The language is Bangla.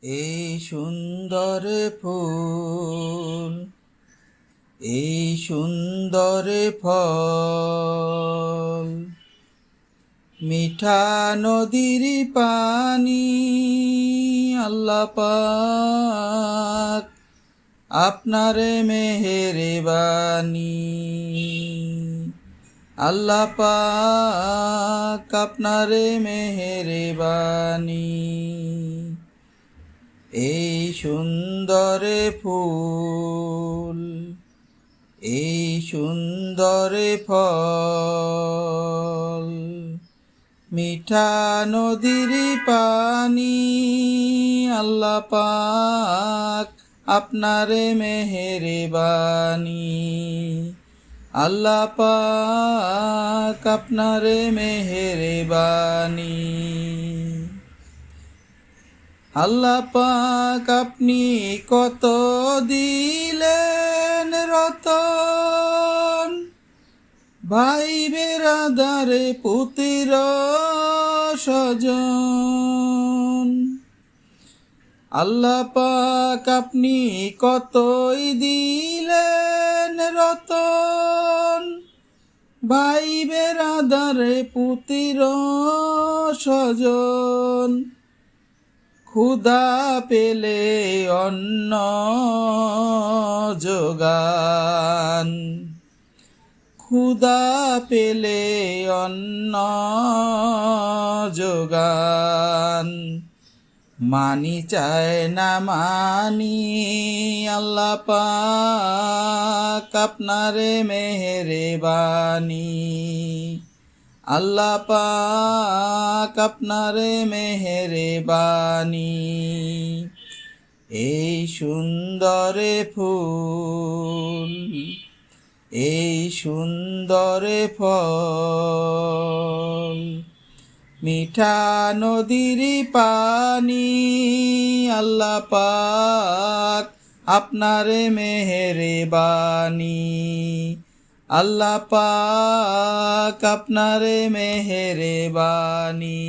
এই সুন্দর ফুল, এই সুন্দর ফল, মিঠা নদীর পানি, আল্লাহ পাক আপনার মেহেরবানি, আল্লাহ পাক আপনার মেহেরবানি। এই সুন্দর ফুল, এই সুন্দর ফল, মিঠা নদীর পানি, আল্লাহ পাক আপনার মেহেরবানি, আল্লাহ পাক আপনার মেহেরবানি। আল্লাহ পাক আপনি কত দিলেন রতন, ভাই বেরাদারে পুত্র স্বজন। আল্লাহ পাক আপনি কতই দিলেন রতন, ভাই বেরাদারে পুত্র স্বজন। ক্ষুধা পেলে অন্ন যোগান, ক্ষুধা পেলে অন্ন যোগান। মানি চায় না মানি, আল্লাহ পাক আপনার মেহেরবানি, আল্লাহ পাক আপনার মেহেরবানি। এই সুন্দর ফুল, এই সুন্দর ফল, মিঠা নদীর পানি, আল্লাহ পাক আপনার মেহেরবানি, আল্লাহ পাক আপনার মেহেরবানি।